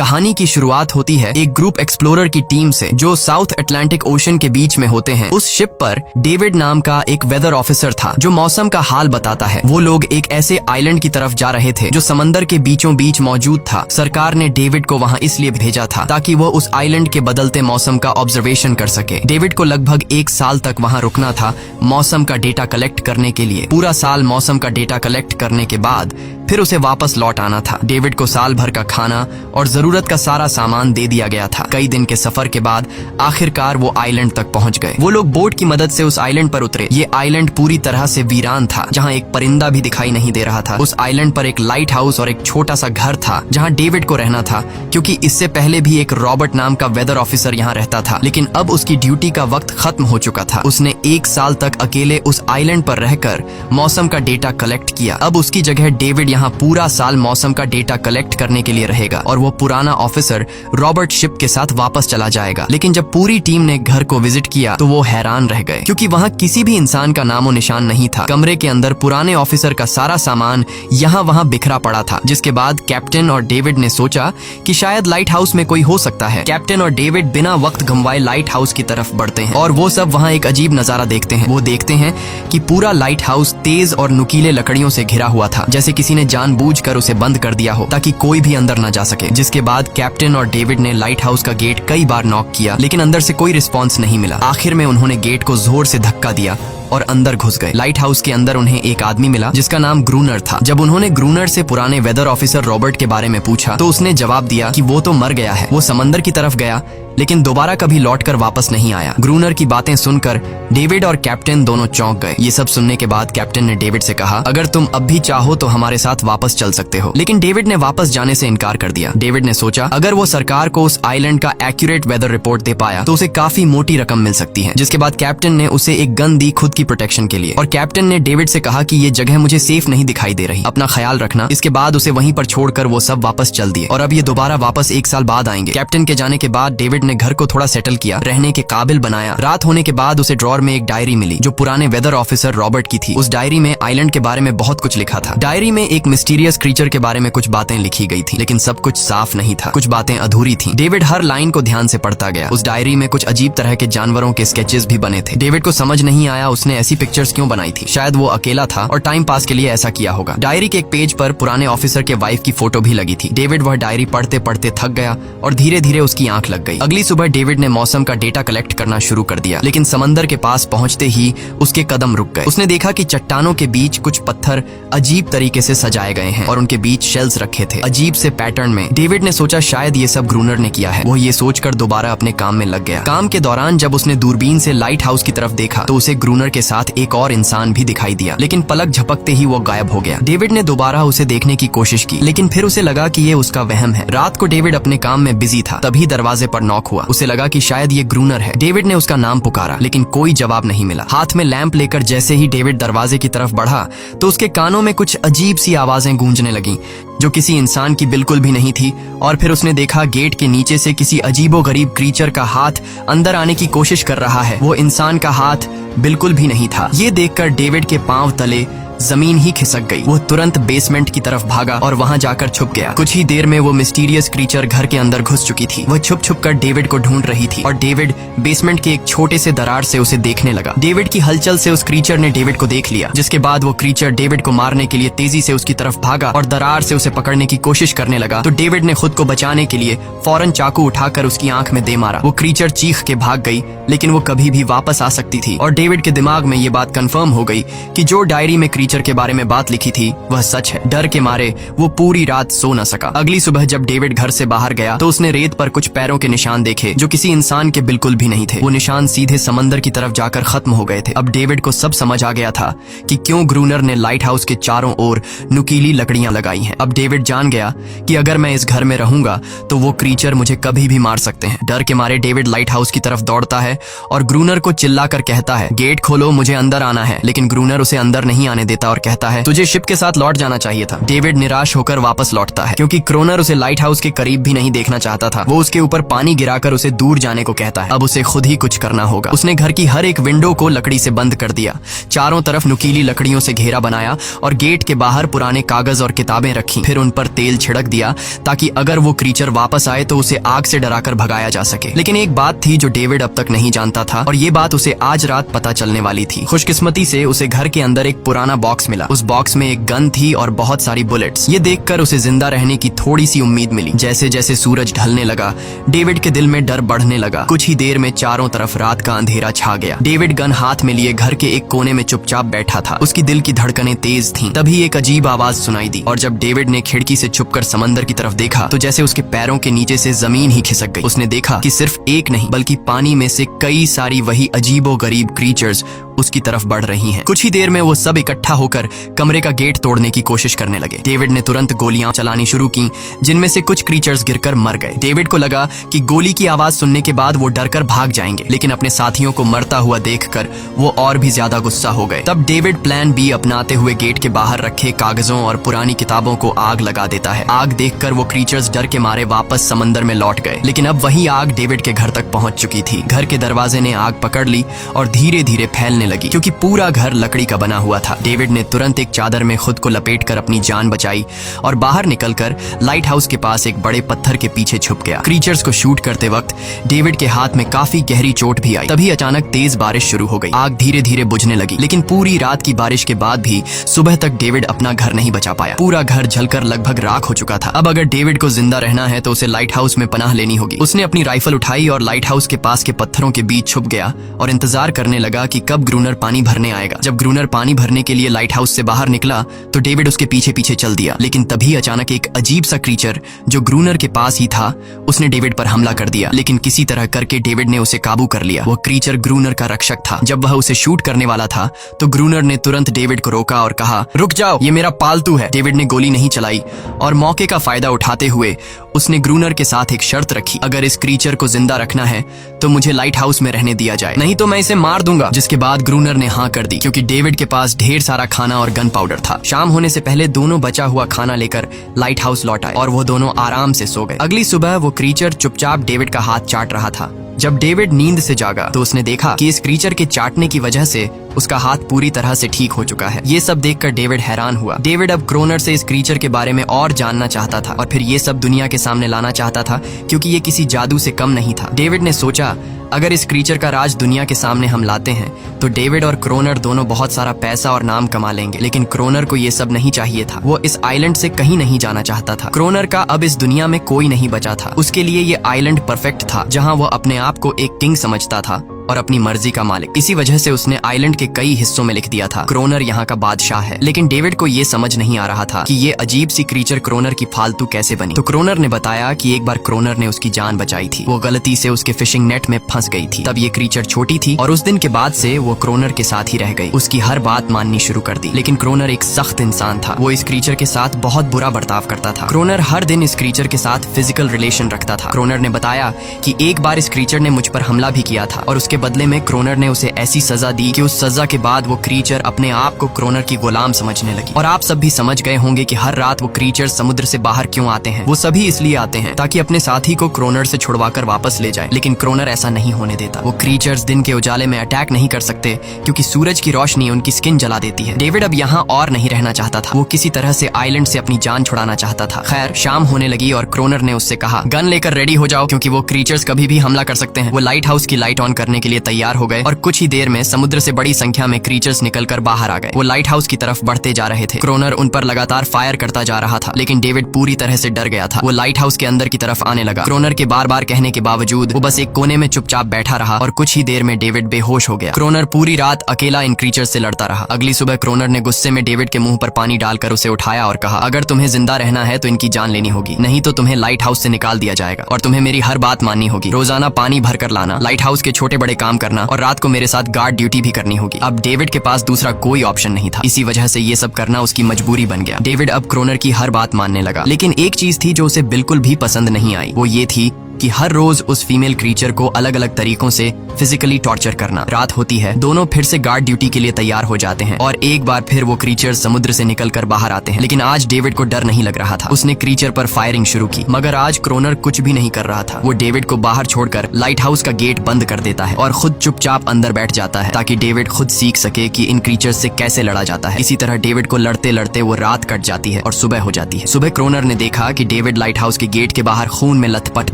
कहानी की शुरुआत होती है एक ग्रुप एक्सप्लोरर की टीम से जो साउथ अटलांटिक ओशन के बीच में होते हैं। उस शिप पर डेविड नाम का एक वेदर ऑफिसर था जो मौसम का हाल बताता है। वो लोग एक ऐसे आइलैंड की तरफ जा रहे थे जो समंदर के बीचों बीच मौजूद था। सरकार ने डेविड को वहाँ इसलिए भेजा था ताकि वो उस आइलैंड के बदलते मौसम का ऑब्जर्वेशन कर सके। डेविड को लगभग 1 साल तक वहाँ रुकना था मौसम का डेटा कलेक्ट करने के लिए। पूरा साल मौसम का डेटा कलेक्ट करने के बाद फिर उसे वापस लौट आना था। डेविड को साल भर का खाना और जरूरत का सारा सामान दे दिया गया था। कई दिन के सफर के बाद आखिरकार वो आइलैंड तक पहुंच गए। वो लोग बोट की मदद से उस आइलैंड पर उतरे। ये आइलैंड पूरी तरह से वीरान था, जहां एक परिंदा भी दिखाई नहीं दे रहा था। उस आइलैंड पर एक लाइट हाउस और एक छोटा सा घर था जहां डेविड को रहना था, क्योंकि इससे पहले भी एक रॉबर्ट नाम का वेदर ऑफिसर यहाँ रहता था, लेकिन अब उसकी ड्यूटी का वक्त खत्म हो चुका था। उसने 1 साल तक अकेले उस आइलैंड पर रहकर मौसम का डेटा कलेक्ट किया। अब उसकी जगह डेविड यहाँ पूरा साल मौसम का डेटा कलेक्ट करने के लिए रहेगा और वो पुराना ऑफिसर रॉबर्ट शिप के साथ वापस चला जाएगा। लेकिन जब पूरी टीम ने घर को विजिट किया तो वो हैरान रह गए, क्योंकि वहाँ किसी भी इंसान का नामो निशान नहीं था। कमरे के अंदर पुराने ऑफिसर का सारा सामान यहाँ वहाँ बिखरा पड़ा था। जिसके बाद कैप्टन और डेविड ने सोचा कि शायद लाइट हाउस में कोई हो सकता है। कैप्टन और डेविड बिना वक्त गंवाए लाइट हाउस की तरफ बढ़ते हैं और वो सब वहाँ एक अजीब नजारा देखते हैं। वो देखते हैं कि पूरा लाइट हाउस तेज और नुकीले लकड़ियों से घिरा हुआ था, जैसे किसी ने जानबूझकर उसे बंद कर दिया हो ताकि कोई भी अंदर न जा सके। जिसके बाद कैप्टन और डेविड ने लाइट हाउस का गेट कई बार नॉक किया, लेकिन अंदर से कोई रिस्पॉन्स नहीं मिला। आखिर में उन्होंने गेट को जोर से धक्का दिया और अंदर घुस गए। लाइट हाउस के अंदर उन्हें एक आदमी मिला जिसका नाम ग्रूनर था। जब उन्होंने ग्रूनर से पुराने वेदर ऑफिसर रॉबर्ट के बारे में पूछा तो उसने जवाब दिया कि वो तो मर गया है। वो समंदर की तरफ गया लेकिन दोबारा कभी लौटकर वापस नहीं आया। ग्रूनर की बातें सुनकर डेविड और कैप्टन दोनों चौंक गए। ये सब सुनने के बाद कैप्टन ने डेविड से कहा, अगर तुम अब भी चाहो तो हमारे साथ वापस चल सकते हो। लेकिन डेविड ने वापस जाने से इनकार कर दिया। डेविड ने सोचा अगर वो सरकार को उस आइलैंड का एक्यूरेट वेदर रिपोर्ट दे पाया तो उसे काफी मोटी रकम मिल सकती है। जिसके बाद कैप्टन ने उसे एक गन दी खुद की प्रोटेक्शन के लिए, और कैप्टन ने डेविड से कहा कि ये जगह मुझे सेफ नहीं दिखाई दे रही, अपना ख्याल रखना। इसके बाद उसे वहीं पर छोड़कर वो सब वापस चल दिए और अब ये दोबारा वापस 1 साल बाद आएंगे। कैप्टन के जाने के बाद डेविड ने घर को थोड़ा सेटल किया, रहने के काबिल बनाया। रात होने के बाद उसे ड्रॉर में एक डायरी मिली जो पुराने वेदर ऑफिसर रॉबर्ट की थी। उस डायरी में आइलैंड के बारे में बहुत कुछ लिखा था। डायरी में एक मिस्टीरियस क्रीचर के बारे में कुछ बातें लिखी गई थी, लेकिन सब कुछ साफ नहीं था, कुछ बातें अधूरी थी। डेविड हर लाइन को ध्यान से पढ़ता गया। उस डायरी में कुछ अजीब तरह के जानवरों के स्केचेस भी बने थे। डेविड को समझ नहीं आया उसने ऐसी पिक्चर्स क्यों बनाई थी। शायद वो अकेला था और टाइम पास के लिए ऐसा किया होगा। डायरी के एक पेज पर पुराने ऑफिसर के वाइफ की फोटो भी लगी थी। डेविड वह डायरी पढ़ते पढ़ते थक गया और धीरे धीरे उसकी आंख लग गई। अगली सुबह डेविड ने मौसम का डेटा कलेक्ट करना शुरू कर दिया, लेकिन समंदर के पास पहुंचते ही उसके कदम रुक गए। उसने देखा कि चट्टानों के बीच कुछ पत्थर अजीब तरीके से सजाए गए हैं और उनके बीच शेल्स रखे थे अजीब से पैटर्न में। डेविड ने सोचा शायद ये सब ग्रूनर ने किया है। वो ये सोचकर दोबारा अपने काम में लग गया। काम के दौरान जब उसने दूरबीन से लाइट हाउस की तरफ देखा तो उसे ग्रूनर के साथ एक और इंसान भी दिखाई दिया, लेकिन पलक झपकते ही वो गायब हो गया। डेविड ने दोबारा उसे देखने की कोशिश की, लेकिन फिर उसे लगा कि ये उसका वहम है। रात को डेविड अपने काम में बिजी था, तभी दरवाजे पर नॉक हुआ। उसे लगा कि शायद ये ग्रूनर है। डेविड ने उसका नाम पुकारा, लेकिन कोई जवाब नहीं मिला। हाथ में लैंप लेकर जैसे ही डेविड दरवाजे की तरफ बढ़ा तो उसके कानों में कुछ अजीब सी आवाजें गूंजने लगीं, जो किसी इंसान की बिल्कुल भी नहीं थी। और फिर उसने देखा गेट के नीचे से किसी अजीबोगरीब क्रीचर का हाथ अंदर आने की कोशिश कर रहा है। वो इंसान का हाथ बिल्कुल भी नहीं था। ये देखकर डेविड के पांव तले जमीन ही खिसक गई। वो तुरंत बेसमेंट की तरफ भागा और वहां जाकर छुप गया। कुछ ही देर में वो मिस्टीरियस क्रीचर घर के अंदर घुस चुकी थी। वह छुप छुप कर डेविड को ढूंढ रही थी और डेविड बेसमेंट के एक छोटे से दरार से उसे देखने लगा। डेविड की हलचल से उस क्रीचर ने डेविड को देख लिया, जिसके बाद वो क्रीचर डेविड को मारने के लिए तेजी से उसकी तरफ भागा और दरार से उसे पकड़ने की कोशिश करने लगा। तो डेविड ने खुद को बचाने के लिए फौरन चाकू उठाकर उसकी आंख में दे मारा। वो क्रीचर चीख के भाग गई, लेकिन वो कभी भी वापस आ सकती थी। और डेविड के दिमाग में ये बात कंफर्म हो गई कि जो डायरी में क्रीचर के बारे में बात लिखी थी वह सच है। डर के मारे वो पूरी रात सो न सका। अगली सुबह जब डेविड घर से बाहर गया तो उसने रेत पर कुछ पैरों के निशान देखे जो किसी इंसान के बिल्कुल भी नहीं थे। वो निशान सीधे समंदर की तरफ जाकर खत्म हो गए थे। अब डेविड को सब समझ आ गया था कि क्यों ग्रूनर ने लाइट हाउस के चारों ओर नुकीली लकड़ियां लगाई हैं। अब डेविड जान गया कि अगर मैं इस घर में रहूंगा तो वो क्रीचर मुझे कभी भी मार सकते हैं। डर के मारे डेविड लाइट हाउस की तरफ दौड़ता है और ग्रूनर को चिल्लाकर कहता है, गेट खोलो, मुझे अंदर आना है। लेकिन ग्रूनर उसे अंदर नहीं आने देता देता और कहता है, तुझे शिप के साथ लौट जाना चाहिए था। डेविड निराश होकर वापस लौटता है क्योंकि क्रोनर उसे लाइट हाउस के करीब भी नहीं देखना चाहता था। वो उसके ऊपर पानी गिराकर उसे दूर जाने को कहता है। अब उसे खुद ही कुछ करना होगा। उसने घर की हर एक विंडो को लकड़ी से बंद कर दिया, चारों तरफ नुकीली लकड़ियों से घेरा बनाया और गेट के बाहर पुराने कागज और किताबें रखी। फिर उन पर तेल छिड़क दिया ताकि अगर वो क्रीचर वापस आए तो उसे आग से डराकर भगाया जा सके। लेकिन एक बात थी जो डेविड अब तक नहीं जानता था और ये बात उसे आज रात पता चलने वाली थी। खुशकिस्मती से उसे घर के अंदर एक पुराना बॉक्स मिला। उस बॉक्स में एक गन थी और बहुत सारी बुलेट्स। ये देखकर उसे जिंदा रहने की थोड़ी सी उम्मीद मिली। जैसे जैसे सूरज ढलने लगा, डेविड के दिल में डर बढ़ने लगा। कुछ ही देर में चारों तरफ रात का अंधेरा छा गया। डेविड गन हाथ में लिए घर के एक कोने में चुपचाप बैठा था। उसकी दिल की धड़कनें तेज थीं। तभी एक अजीब आवाज सुनाई दी और जब डेविड ने खिड़की से छुपकर समंदर की तरफ देखा तो जैसे उसके पैरों के नीचे से जमीन ही खिसक गई। उसने देखा कि सिर्फ एक नहीं बल्कि पानी में से कई सारी वही अजीबोगरीब क्रीचर्स उसकी तरफ बढ़ रही हैं। कुछ ही देर में वो सब इकट्ठा होकर कमरे का गेट तोड़ने की कोशिश करने लगे। डेविड ने तुरंत गोलियां चलानी शुरू की, जिनमें से कुछ क्रीचर्स गिरकर मर गए। डेविड को लगा कि गोली की आवाज सुनने के बाद वो डरकर भाग जाएंगे, लेकिन अपने साथियों को मरता हुआ देखकर वो और भी ज्यादा गुस्सा हो गए। तब डेविड प्लान बी अपनाते हुए गेट के बाहर रखे कागजों और पुरानी किताबों को आग लगा देता है। आग देखकर वो क्रीचर्स डर के मारे वापस समंदर में लौट गए, लेकिन अब वही आग डेविड के घर तक पहुंच चुकी थी। घर के दरवाजे ने आग पकड़ ली और धीरे धीरे फैलने लगी क्योंकि पूरा घर लकड़ी का बना हुआ था। डेविड ने तुरंत एक चादर में खुद को लपेटकर अपनी जान बचाई और बाहर निकलकर लाइट हाउस के पास एक बड़े पत्थर के पीछे छुप गया। क्रीचर्स को शूट करते वक्त डेविड के हाथ में काफी गहरी चोट भी आई। तभी अचानक तेज बारिश शुरू हो गई। आग धीरे धीरे बुझने लगी, लेकिन पूरी रात की बारिश के बाद भी सुबह तक डेविड अपना घर नहीं बचा पाया। पूरा घर जलकर लगभग राख हो चुका था। अब अगर डेविड को जिंदा रहना है तो उसे लाइट हाउस में पनाह लेनी होगी। उसने अपनी राइफल उठाई और लाइट हाउस के पास के पत्थरों के बीच छुप गया और इंतजार करने लगा कि कब ग्रूनर पानी भरने आएगा। जब ग्रूनर पानी भरने के लिए लाइट हाउस से बाहर निकला तो डेविड उसके पीछे पीछे चल दिया, लेकिन तभी अचानक एक अजीब सा क्रीचर जो ग्रूनर के पास ही था उसने डेविड पर हमला कर दिया। लेकिन किसी तरह करके डेविड ने उसे काबू कर लिया। वो क्रीचर ग्रूनर का रक्षक था। जब वह उसे शूट करने वाला था तो ग्रूनर ने तुरंत डेविड को रोका और कहा, रुक जाओ, ये मेरा पालतू है। डेविड ने गोली नहीं चलाई और मौके का फायदा उठाते हुए उसने ग्रूनर के साथ एक शर्त रखी, अगर इस क्रीचर को जिंदा रखना है तो मुझे लाइट हाउस में रहने दिया जाए, नहीं तो मैं इसे मार दूंगा। जिसके बाद ग्रूनर ने हाँ कर दी क्योंकि डेविड के पास ढेर सारा खाना और गन पाउडर था। शाम होने से पहले दोनों बचा हुआ खाना लेकर लाइट हाउस लौट आए और वो दोनों आराम से सो गए। अगली सुबह वो क्रीचर चुपचाप डेविड का हाथ चाट रहा था। जब डेविड नींद से जागा तो उसने देखा कि इस क्रीचर के चाटने की वजह से उसका हाथ पूरी तरह से ठीक हो चुका है। ये सब देखकर डेविड हैरान हुआ। डेविड अब क्रोनर से इस क्रीचर के बारे में और जानना चाहता था और फिर ये सब दुनिया के सामने लाना चाहता था क्योंकि ये किसी जादू से कम नहीं था। डेविड ने सोचा, अगर इस क्रीचर का राज दुनिया के सामने हम लाते हैं तो डेविड और क्रोनर दोनों बहुत सारा पैसा और नाम कमा लेंगे। लेकिन क्रोनर को ये सब नहीं चाहिए था। वो इस आइलैंड से कहीं नहीं जाना चाहता था। क्रोनर का अब इस दुनिया में कोई नहीं बचा था। उसके लिए ये आइलैंड परफेक्ट था जहाँ वो अपने आप को एक किंग समझता था और अपनी मर्जी का मालिक। इसी वजह से उसने आइलैंड के कई हिस्सों में लिख दिया था, क्रोनर यहाँ का बादशाह है। लेकिन डेविड को ये समझ नहीं आ रहा था कि ये अजीब सी क्रीचर क्रोनर की फालतू कैसे बनी। तो क्रोनर ने बताया कि एक बार क्रोनर ने उसकी जान बचाई थी। वो गलती से उसके फिशिंग नेट में फंस गई थी। तब ये क्रीचर छोटी थी और उस दिन के बाद से वो क्रोनर के साथ ही रह गई। उसकी हर बात माननी शुरू कर दी। लेकिन क्रोनर एक सख्त इंसान था। वो इस क्रीचर के साथ बहुत बुरा बर्ताव करता था। क्रोनर हर दिन इस क्रीचर के साथ फिजिकल रिलेशन रखता था। क्रोनर ने बताया कि एक बार इस क्रीचर ने मुझ पर हमला भी किया था और उसके बदले में क्रोनर ने उसे ऐसी सजा दी कि उस सजा के बाद वो क्रीचर अपने आप को क्रोनर की गुलाम समझने लगी। और आप सब भी समझ गए होंगे कि हर रात वो क्रीचर समुद्र से बाहर क्यों आते हैं। वो सभी इसलिए आते हैं ताकि अपने साथी को क्रोनर से छुड़वाकर वापस ले जाए। लेकिन क्रोनर ऐसा नहीं होने देता। वो क्रीचर्स दिन के उजाले में अटैक नहीं कर सकते क्योंकि सूरज की रोशनी उनकी स्किन जला देती है। डेविड अब यहाँ और नहीं रहना चाहता था। वो किसी तरह से आइलैंड से अपनी जान छुड़ाना चाहता था। खैर, शाम होने लगी और क्रोनर ने उससे कहा, गन लेकर रेडी हो जाओ क्योंकि वो क्रीचर्स कभी भी हमला कर सकते हैं। वो लाइट हाउस की लाइट ऑन करने के लिए तैयार हो गए और कुछ ही देर में समुद्र से बड़ी संख्या में क्रीचर्स निकलकर बाहर आ गए। वो लाइट हाउस की तरफ बढ़ते जा रहे थे। क्रोनर उन पर लगातार फायर करता जा रहा था, लेकिन डेविड पूरी तरह से डर गया था। वो लाइट हाउस के अंदर की तरफ आने लगा। क्रोनर के बार बार कहने के बावजूद वो बस एक कोने में चुपचाप बैठा रहा और कुछ ही देर में डेविड बेहोश हो गया। क्रोनर पूरी रात अकेला इन क्रीचर्स से लड़ता रहा। अगली सुबह क्रोनर ने गुस्से में डेविड के मुंह पर पानी डालकर उसे उठाया और कहा, अगर तुम्हें जिंदा रहना है तो इनकी जान लेनी होगी, नहीं तो तुम्हें लाइट हाउस से निकाल दिया जाएगा और तुम्हें मेरी हर बात माननी होगी। रोजाना पानी भर कर लाना, लाइट हाउस के छोटे बड़े काम करना और रात को मेरे साथ गार्ड ड्यूटी भी करनी होगी। अब डेविड के पास दूसरा कोई ऑप्शन नहीं था। इसी वजह से ये सब करना उसकी मजबूरी बन गया। डेविड अब क्रोनर की हर बात मानने लगा। लेकिन एक चीज थी जो उसे बिल्कुल भी पसंद नहीं आई। वो ये थी कि हर रोज उस फीमेल क्रीचर को अलग अलग तरीकों से फिजिकली टॉर्चर करना। रात होती है, दोनों फिर से गार्ड ड्यूटी के लिए तैयार हो जाते हैं और एक बार फिर वो क्रीचर समुद्र से निकलकर बाहर आते हैं। लेकिन आज डेविड को डर नहीं लग रहा था। उसने क्रीचर पर फायरिंग शुरू की, मगर आज क्रोनर कुछ भी नहीं कर रहा था। वो डेविड को बाहर छोड़कर लाइट हाउस का गेट बंद कर देता है और खुद चुपचाप अंदर बैठ जाता है ताकि डेविड खुद सीख सके कि इन क्रीचर्स से कैसे लड़ा जाता है। इसी तरह डेविड को लड़ते लड़ते वो रात कट जाती है और सुबह हो जाती है। सुबह क्रोनर ने देखा कि डेविड लाइट हाउस के गेट के बाहर खून में लथपथ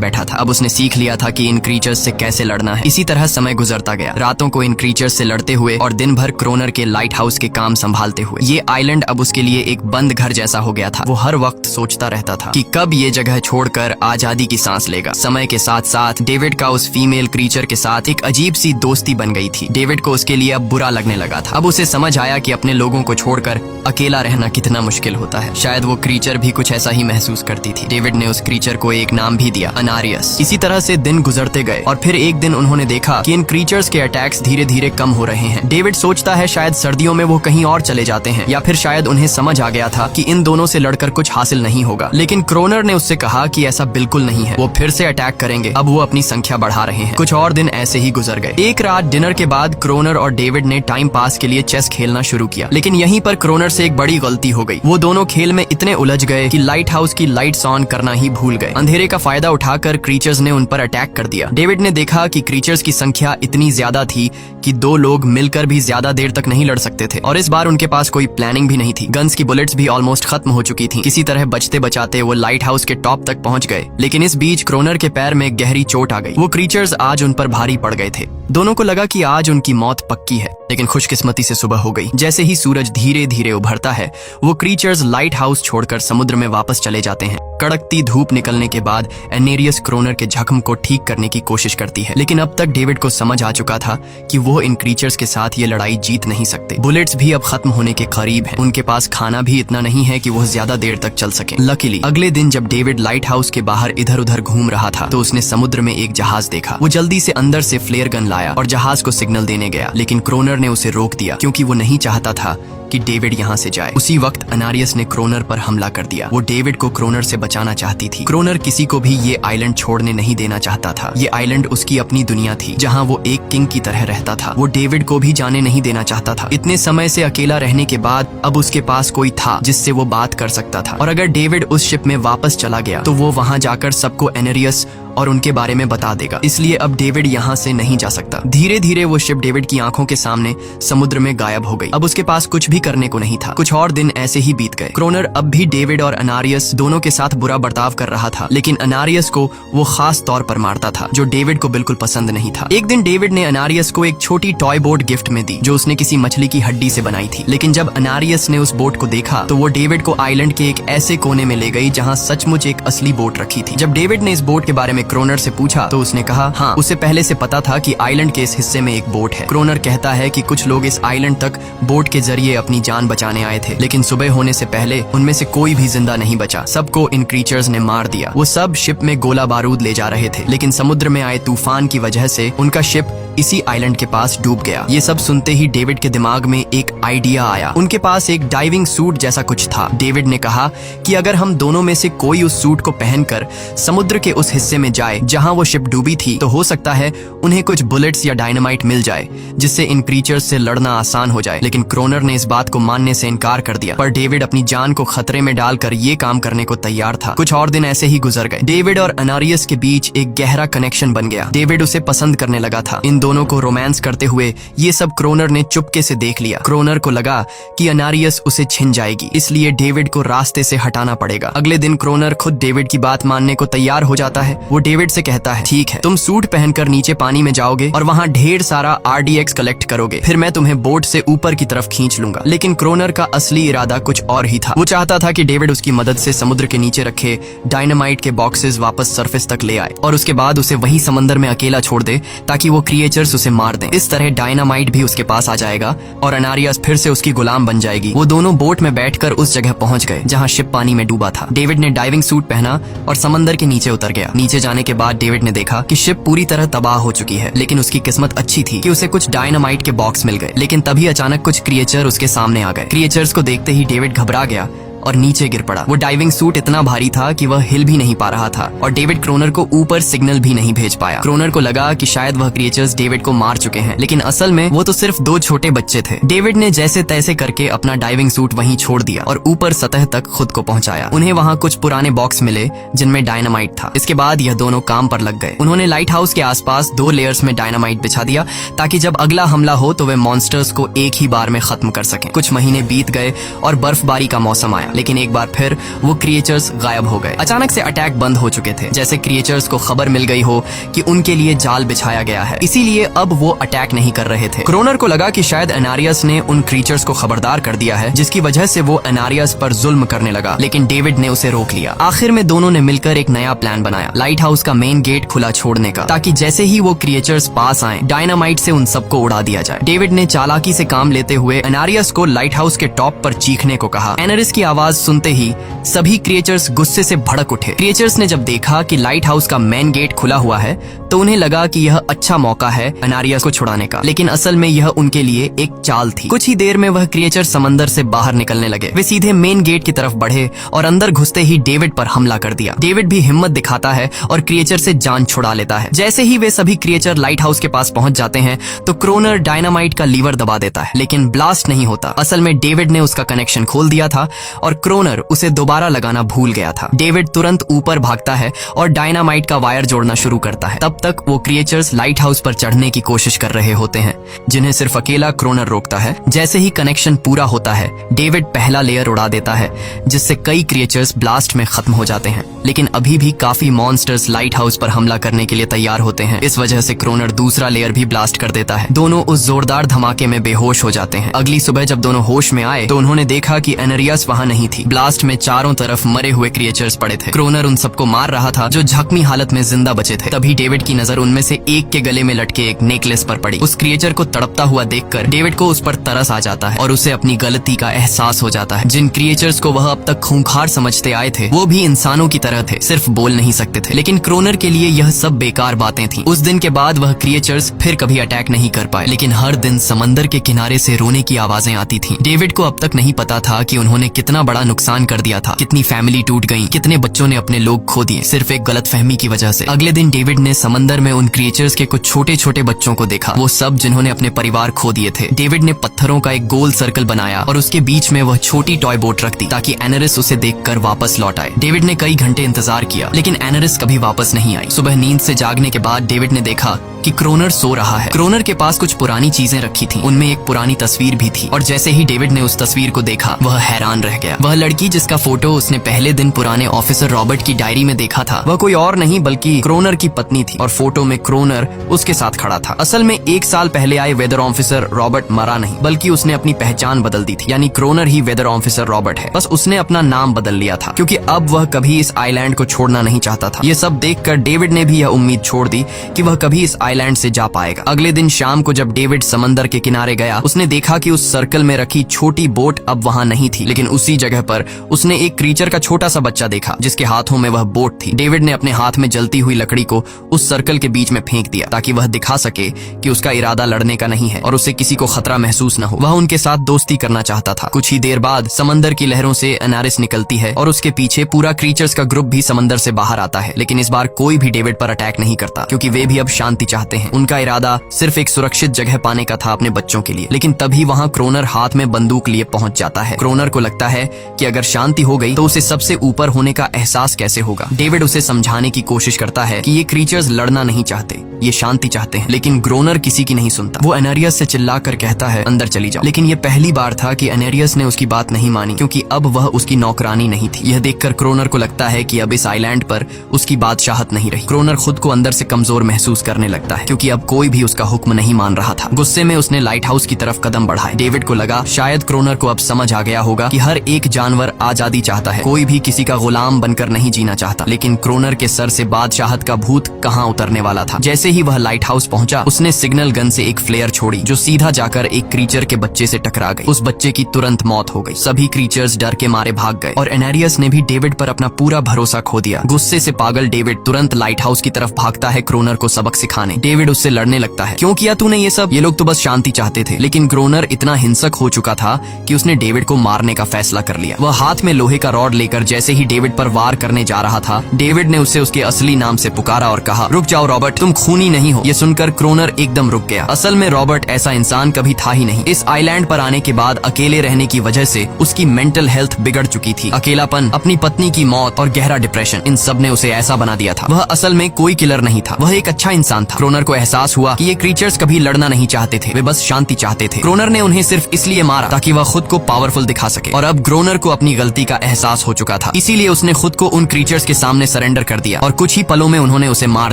बैठा था। अब उसने सीख लिया था कि इन क्रीचर्स से कैसे लड़ना है। इसी तरह समय गुजरता गया, रातों को इन क्रीचर्स से लड़ते हुए और दिन भर क्रोनर के लाइट हाउस के काम संभालते हुए। ये आइलैंड अब उसके लिए एक बंद घर जैसा हो गया था। वो हर वक्त सोचता रहता था कि कब ये जगह छोड़कर आजादी की सांस लेगा। समय के साथ साथ डेविड का उस फीमेल क्रीचर के साथ एक अजीब सी दोस्ती बन गई थी। डेविड को उसके लिए अब बुरा लगने लगा था। अब उसे समझ आया कि अपने लोगों को छोड़कर अकेला रहना कितना मुश्किल होता है। शायद वो क्रीचर भी कुछ ऐसा ही महसूस करती थी। डेविड ने उस क्रीचर को एक नाम भी दिया, अनारियस। इसी तरह से दिन गुजरते गए और फिर एक दिन उन्होंने देखा कि इन क्रीचर्स के अटैक्स धीरे धीरे कम हो रहे हैं। डेविड सोचता है शायद सर्दियों में वो कहीं और चले जाते हैं या फिर शायद उन्हें समझ आ गया था कि इन दोनों से लड़कर कुछ हासिल नहीं होगा। लेकिन क्रोनर ने उससे कहा कि ऐसा बिल्कुल नहीं है, वो फिर से अटैक करेंगे। अब वो अपनी संख्या बढ़ा रहे हैं। कुछ और दिन ऐसे ही गुजर गए। एक रात डिनर के बाद क्रोनर और डेविड ने टाइम पास के लिए चेस खेलना शुरू किया। लेकिन यहीं पर क्रोनर से एक बड़ी गलती हो गई। वो दोनों खेल में इतने उलझ गए कि लाइट हाउस की लाइट्स ऑन करना ही भूल गए। अंधेरे का फायदा उठाकर क्रीचर्स ने उन पर अटैक कर दिया। डेविड ने देखा कि क्रीचर्स की संख्या इतनी ज्यादा थी कि दो लोग मिलकर भी ज्यादा देर तक नहीं लड़ सकते थे और इस बार उनके पास कोई प्लानिंग भी नहीं थी। गन्स की बुलेट्स भी ऑलमोस्ट खत्म हो चुकी थी। किसी तरह बचते बचाते वो लाइट हाउस के टॉप तक पहुंच गए। लेकिन इस बीच क्रोनर के पैर में गहरी चोट आ गई। वो क्रीचर्स आज उन पर भारी पड़ गए थे। दोनों को लगा कि आज उनकी मौत पक्की है। लेकिन खुशकिस्मती से सुबह हो गई। जैसे ही सूरज धीरे धीरे उभरता है, वो क्रीचर्स लाइट हाउस छोड़कर समुद्र में वापस चले जाते हैं। कड़कती धूप निकलने के बाद एनेरियस क्रोनर के जख्म को ठीक करने की कोशिश करती है। लेकिन अब तक डेविड को समझ आ चुका था कि वो इन क्रीचर्स के साथ ये लड़ाई जीत नहीं सकते। बुलेट्स भी अब खत्म होने के करीब हैं। उनके पास खाना भी इतना नहीं है कि वो ज्यादा देर तक चल सके। लकीली अगले दिन जब डेविड लाइट हाउस के बाहर इधर उधर घूम रहा था तो उसने समुद्र में एक जहाज देखा। वो जल्दी से अंदर से फ्लेयर गन लाया और जहाज को सिग्नल देने गया। लेकिन क्रोनर ने उसे रोक दिया क्योंकि वो नहीं चाहता था कि डेविड यहाँ से जाए। उसी वक्त अनारियस ने क्रोनर पर हमला कर दिया। वो डेविड को क्रोनर से बचाना चाहती थी। क्रोनर किसी को भी ये आइलैंड छोड़ने नहीं देना चाहता था। ये आइलैंड उसकी अपनी दुनिया थी जहाँ वो एक किंग की तरह रहता था। वो डेविड को भी जाने नहीं देना चाहता था। इतने समय से अकेला रहने के बाद अब उसके पास कोई था जिससे वो बात कर सकता था। और अगर डेविड उस शिप में वापस चला गया तो वो वहाँ जाकर सबको एनेरियस और उनके बारे में बता देगा। इसलिए अब डेविड यहाँ से नहीं जा सकता। धीरे धीरे वो शिप डेविड की आंखों के सामने समुद्र में गायब हो गई। अब उसके पास कुछ भी करने को नहीं था। कुछ और दिन ऐसे ही बीत गए। क्रोनर अब भी डेविड और अनारियस दोनों के साथ बुरा बर्ताव कर रहा था। लेकिन अनारियस को वो खास तौर पर मारता था जो डेविड को बिल्कुल पसंद नहीं था। एक दिन डेविड ने अनारियस को एक छोटी टॉय बोट गिफ्ट में दी जो उसने किसी मछली की हड्डी से बनाई थी। लेकिन जब अनारियस ने उस बोट को देखा तो वो डेविड को आइलैंड के एक ऐसे कोने में ले गई जहाँ सचमुच एक असली बोट रखी थी। जब डेविड ने इस बोट के बारे में क्रोनर से पूछा तो उसने कहा हाँ, उसे पहले से पता था कि आइलैंड के इस हिस्से में एक बोट है। क्रोनर कहता है कि कुछ लोग इस आइलैंड तक बोट के जरिए अपनी जान बचाने आए थे, लेकिन सुबह होने से पहले उनमें से कोई भी जिंदा नहीं बचा। सबको इन क्रीचर्स ने मार दिया। वो सब शिप में गोला बारूद ले जा रहे थे, लेकिन समुद्र में आए तूफान की वजह से उनका शिप इसी आइलैंड के पास डूब गया। ये सब सुनते ही डेविड के दिमाग में एक आइडिया आया। उनके पास एक डाइविंग सूट जैसा कुछ था। डेविड ने कहा कि अगर हम दोनों में से कोई उस सूट को पहनकर समुद्र के उस हिस्से में जाए जहां वो शिप डूबी थी तो हो सकता है उन्हें कुछ बुलेट्स या डायनामाइट मिल जाए जिससे इन क्रीचर्स से लड़ना आसान हो जाए। लेकिन क्रोनर ने इस बात को मानने से इनकार कर दिया। पर डेविड अपनी जान को खतरे में डालकर ये काम करने को तैयार था। कुछ और दिन ऐसे ही गुजर गए। डेविड और अनारियस के बीच एक गहरा कनेक्शन बन गया। डेविड उसे पसंद करने लगा था। इन दोनों को रोमांस करते हुए ये सब क्रोनर ने चुपके से देख लिया। क्रोनर को लगा कि अनारियस उसे छिन जाएगी, इसलिए डेविड को रास्ते से हटाना पड़ेगा। अगले दिन क्रोनर खुद डेविड की बात मानने को तैयार हो जाता है। वो डेविड से कहता है ठीक है, तुम सूट पहनकर नीचे पानी में जाओगे और वहाँ ढेर सारा RDX कलेक्ट करोगे, फिर मैं तुम्हें बोट से ऊपर की तरफ खींच लूंगा। लेकिन क्रोनर का असली इरादा कुछ और ही था। वो चाहता था कि डेविड उसकी मदद से समुद्र के नीचे रखे डायनामाइट के बॉक्सेस वापस सरफेस तक ले आए और उसके बाद उसे वही समंदर में अकेला छोड़ दे ताकि वो क्रिएचर्स उसे मार दें। इस तरह डायनामाइट भी उसके पास आ जाएगा और अनारियस फिर से उसकी गुलाम बन जाएगी। वो दोनों बोट में बैठकर उस जगह पहुंच गए जहां शिप पानी में डूबा था। डेविड ने डाइविंग सूट पहना और समंदर के नीचे उतर गया। नीचे जाने के बाद डेविड ने देखा कि शिप पूरी तरह तबाह हो चुकी है, लेकिन उसकी किस्मत अच्छी थी कि उसे कुछ डायनामाइट के बॉक्स मिल गए। लेकिन तभी अचानक कुछ क्रिएचर उसके सामने आ गए। क्रिएचर्स को देखते ही डेविड घबरा गया और नीचे गिर पड़ा। वो डाइविंग सूट इतना भारी था कि वह हिल भी नहीं पा रहा था और डेविड क्रोनर को ऊपर सिग्नल भी नहीं भेज पाया। क्रोनर को लगा कि शायद वह क्रिएचर्स डेविड को मार चुके हैं, लेकिन असल में वो तो सिर्फ 2 छोटे बच्चे थे। डेविड ने जैसे तैसे करके अपना डाइविंग सूट वहीं छोड़ दिया और ऊपर सतह तक खुद को पहुंचाया। उन्हें वहां कुछ पुराने बॉक्स मिले जिनमें डायनामाइट था। इसके बाद यह दोनों काम पर लग गए। उन्होंने लाइट हाउस के आसपास 2 लेयर्स में डायनामाइट बिछा दिया ताकि जब अगला हमला हो तो वे मॉन्स्टर्स को एक ही बार में खत्म कर सकें। कुछ महीने बीत गए और बर्फबारी का मौसम आया, लेकिन एक बार फिर वो क्रिएचर्स गायब हो गए। अचानक से अटैक बंद हो चुके थे, जैसे क्रिएचर्स को खबर मिल गई हो कि उनके लिए जाल बिछाया गया है, इसीलिए अब वो अटैक नहीं कर रहे थे। क्रोनर को लगा कि शायद एनारियस ने उन क्रिएचर्स को खबरदार कर दिया है, जिसकी वजह से वो एनारियस पर जुल्म करने लगा, लेकिन डेविड ने उसे रोक लिया। आखिर में दोनों ने मिलकर एक नया प्लान बनाया, लाइट हाउस का मेन गेट खुला छोड़ने का, ताकि जैसे ही वो क्रिएचर्स पास आए डायनामाइट से उन सबको उड़ा दिया जाए। डेविड ने चालाकी से काम लेते हुए एनारियस को लाइट हाउस के टॉप पर चीखने को कहा। एनारियस की आवाज सुनते ही सभी क्रिएचर्स गुस्से से भड़क उठे। क्रिएचर्स ने जब देखा कि लाइट हाउस का मेन गेट खुला हुआ है तो उन्हें लगा कि यह अच्छा मौका है एनारियस को छुड़ाने का, लेकिन असल में यह उनके लिए एक चाल थी। कुछ ही देर में वह क्रिएचर समंदर से बाहर निकलने लगे। वे सीधे मेन गेट की तरफ बढ़े और अंदर घुसते ही डेविड पर हमला कर दिया। डेविड भी हिम्मत दिखाता है और क्रिएचर से जान छुड़ा लेता है। जैसे ही वे सभी क्रिएचर लाइट हाउस के पास पहुंच जाते हैं तो क्रोनर डायनामाइट का लीवर दबा देता है, लेकिन ब्लास्ट नहीं होता। असल में डेविड ने उसका कनेक्शन खोल दिया था और क्रोनर उसे दोबारा लगाना भूल गया था। डेविड तुरंत ऊपर भागता है और डायनामाइट का वायर जोड़ना शुरू करता है। तब तक वो क्रिएचर्स लाइट हाउस पर चढ़ने की कोशिश कर रहे होते हैं, जिन्हें सिर्फ अकेला क्रोनर रोकता है। जैसे ही कनेक्शन पूरा होता है डेविड पहला लेयर उड़ा देता है, जिससे कई क्रिएचर्स ब्लास्ट में खत्म हो जाते हैं, लेकिन अभी भी काफी मॉन्स्टर्स लाइट हाउस पर हमला करने के लिए तैयार होते हैं। इस वजह से क्रोनर दूसरा लेयर भी ब्लास्ट कर देता है। दोनों उस जोरदार धमाके में बेहोश हो जाते हैं। अगली सुबह जब दोनों होश में आए तो उन्होंने देखा कि एनारियस वहां नहीं थी। ब्लास्ट में चारों तरफ मरे हुए क्रिएचर्स पड़े थे। क्रोनर उन सबको मार रहा था जो जख्मी हालत में जिंदा बचे थे। तभी डेविड की नजर उनमें से एक के गले में लटके एक नेकलेस पर पड़ी। उस क्रिएचर को तड़पता हुआ देखकर डेविड को उस पर तरस आ जाता है और उसे अपनी गलती का एहसास हो जाता है। जिन क्रिएचर्स को वह अब तक खूंखार समझते आए थे वो भी इंसानों की तरह थे, सिर्फ बोल नहीं सकते थे। लेकिन क्रोनर के लिए यह सब बेकार बातें थीं। उस दिन के बाद वह क्रिएचर्स फिर कभी अटैक नहीं कर पाए, लेकिन हर दिन समंदर के किनारे से रोने की आवाजें आती थीं। डेविड को अब तक नहीं पता था कि उन्होंने कितना बड़ा नुकसान कर दिया था, कितनी फैमिली टूट गई, कितने बच्चों ने अपने लोग खो दिए सिर्फ एक गलतफहमी की वजह से। अगले दिन डेविड ने समंदर में उन क्रिएचर्स के कुछ छोटे छोटे बच्चों को देखा, वो सब जिन्होंने अपने परिवार खो दिए थे। डेविड ने पत्थरों का एक गोल सर्कल बनाया और उसके बीच में वह छोटी टॉय बोट रख दी ताकि एनारिस उसे देखकर वापस लौट आए। डेविड ने कई घंटे इंतजार किया, लेकिन एनारिस कभी वापस नहीं आई। सुबह नींद से जागने के बाद डेविड ने देखा कि क्रोनर सो रहा है। क्रोनर के पास कुछ पुरानी चीजें रखी थीं, उनमें एक पुरानी तस्वीर भी थी और जैसे ही डेविड ने उस तस्वीर को देखा वह हैरान रह गया। वह लड़की जिसका फोटो उसने पहले दिन पुराने ऑफिसर रॉबर्ट की डायरी में देखा था वह कोई और नहीं बल्कि क्रोनर की पत्नी थी और फोटो में क्रोनर उसके साथ खड़ा था। असल में 1 साल पहले आए वेदर ऑफिसर रॉबर्ट मरा नहीं, बल्कि उसने अपनी पहचान बदल दी थी, यानी क्रोनर ही वेदर ऑफिसर रॉबर्ट है। बस उसने अपना नाम बदल लिया था क्योंकि अब वह कभी इस आइलैंड को छोड़ना नहीं चाहता था। ये सब देखकर डेविड ने भी यह उम्मीद छोड़ दी कि वह कभी इस आइलैंड से जा पाएगा। अगले दिन शाम को जब डेविड समंदर के किनारे गया उसने देखा कि उस सर्कल में रखी छोटी बोट अब वहां नहीं थी, लेकिन उसी जगह पर उसने एक क्रीचर का छोटा सा बच्चा देखा जिसके हाथों में वह बोट थी। डेविड ने अपने हाथ में जलती हुई लकड़ी को उस सर्कल के बीच में फेंक दिया ताकि वह दिखा सके कि उसका इरादा लड़ने का नहीं है और उसे किसी को खतरा महसूस न हो। वह उनके साथ दोस्ती करना चाहता था। कुछ ही देर बाद समंदर की लहरों से एनारिस निकलती है और उसके पीछे पूरा क्रीचर्स का ग्रुप भी समंदर से बाहर आता है, लेकिन इस बार कोई भी डेविड पर अटैक नहीं करता क्योंकि वे भी अब शांति चाहते हैं। उनका इरादा सिर्फ एक सुरक्षित जगह पाने का था अपने बच्चों के लिए। लेकिन तभी वहां क्रोनर हाथ में बंदूक लिए पहुंच जाता है। क्रोनर को लगता है कि अगर शांति हो गई तो उसे सबसे ऊपर होने का एहसास कैसे होगा। डेविड उसे समझाने की कोशिश करता है कि ये क्रीचर्स लड़ना नहीं चाहते, ये शांति चाहते हैं, लेकिन क्रोनर किसी की नहीं सुनता। वो एनारियस से चिल्लाकर कहता है अंदर चली जाओ, लेकिन ये पहली बार था कि एनारियस ने उसकी बात नहीं मानी क्योंकि अब वह उसकी नौकरानी नहीं थी। यह देखकर क्रोनर को लगता है कि अब इस आइलैंड पर उसकी बादशाहत नहीं रही। क्रोनर खुद को अंदर से कमजोर महसूस करने लगता है क्योंकि अब कोई भी उसका हुक्म नहीं मान रहा था। गुस्से में उसने लाइट हाउस की तरफ कदम बढ़ाए। डेविड को लगा शायद क्रोनर को अब समझ आ गया होगा कि हर एक जानवर आजादी चाहता है, कोई भी किसी का गुलाम बनकर नहीं जीना चाहता। लेकिन क्रोनर के सर से बादशाहत का भूत कहाँ उतरने वाला था। जैसे जैसे ही वह लाइट हाउस पहुंचा, उसने सिग्नल गन से एक फ्लेयर छोड़ी जो सीधा जाकर एक क्रीचर के बच्चे से टकरा गई। उस बच्चे की तुरंत मौत हो गई। सभी क्रीचर्स डर के मारे भाग गए और एनेरियस ने भी डेविड पर अपना पूरा भरोसा खो दिया। गुस्से से पागल डेविड तुरंत लाइट हाउस की तरफ भागता है क्रोनर को सबक सिखाने। डेविड उससे लड़ने लगता है, क्यों किया तूने ये सब? ये लोग तो बस शांति चाहते थे। लेकिन ग्रोनर इतना हिंसक हो चुका था कि उसने डेविड को मारने का फैसला कर लिया। वह हाथ में लोहे का रॉड लेकर जैसे ही डेविड पर वार करने जा रहा था, डेविड ने उसे उसके असली नाम से पुकारा और कहा, रुक जाओ रॉबर्ट, तुम खूनी नहीं हो। ये सुनकर क्रोनर एकदम रुक गया। असल में रॉबर्ट ऐसा इंसान कभी था ही नहीं। इस आइलैंड पर आने के बाद अकेले रहने की वजह से उसकी मेंटल हेल्थ बिगड़ चुकी थी। अकेलापन, अपनी पत्नी की मौत और गहरा डिप्रेशन, इन सब ने उसे ऐसा बना दिया था। वह असल में कोई किलर नहीं था, वह एक अच्छा इंसान था। क्रोनर को एहसास हुआ कि ये क्रीचर्स कभी लड़ना नहीं चाहते थे, वे बस शांति चाहते थे। क्रोनर ने उन्हें सिर्फ इसलिए मारा ताकि वह खुद को पावरफुल दिखा सके। और अब ग्रोनर को अपनी गलती का एहसास हो चुका था, इसीलिए उसने खुद को उन क्रीचर्स के सामने सरेंडर कर दिया और कुछ ही पलों में उन्होंने उसे मार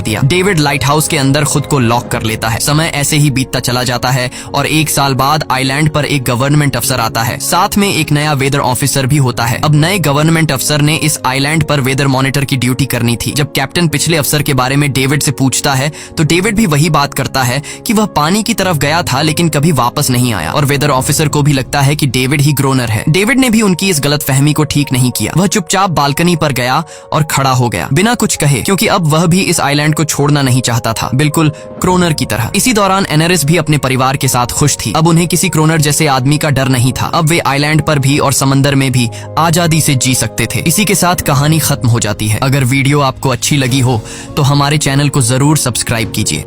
दिया। डेविड लाइट हाउस के अंदर खुद को लॉक कर लेता है। समय ऐसे ही बीतता चला जाता है और 1 साल बाद आइलैंड पर एक गवर्नमेंट अफसर आता है। साथ में एक नया वेदर ऑफिसर भी होता है। अब नए गवर्नमेंट अफसर ने इस आइलैंड पर वेदर मॉनिटर की ड्यूटी करनी थी। जब कैप्टन पिछले अफसर के बारे में डेविड से पूछता है तो डेविड भी वही बात करता है कि वह पानी की तरफ गया था लेकिन कभी वापस नहीं आया। और वेदर ऑफिसर को भी लगता है कि डेविड ही ग्रोनर है। डेविड ने भी उनकी इस गलतफहमी को ठीक नहीं किया। वह चुपचाप बालकनी पर गया और खड़ा हो गया बिना कुछ कहे, क्योंकि अब वह भी इस आइलैंड को छोड़ना नहीं चाहता था, बिल्कुल क्रोनर की तरह। इसी दौरान एनेरिस भी अपने परिवार के साथ खुश थी। अब उन्हें किसी क्रोनर जैसे आदमी का डर नहीं था। अब वे आइलैंड पर भी और समंदर में भी आजादी से जी सकते थे। इसी के साथ कहानी खत्म हो जाती है। अगर वीडियो आपको अच्छी लगी हो तो हमारे चैनल को जरूर सब्सक्राइब कीजिए।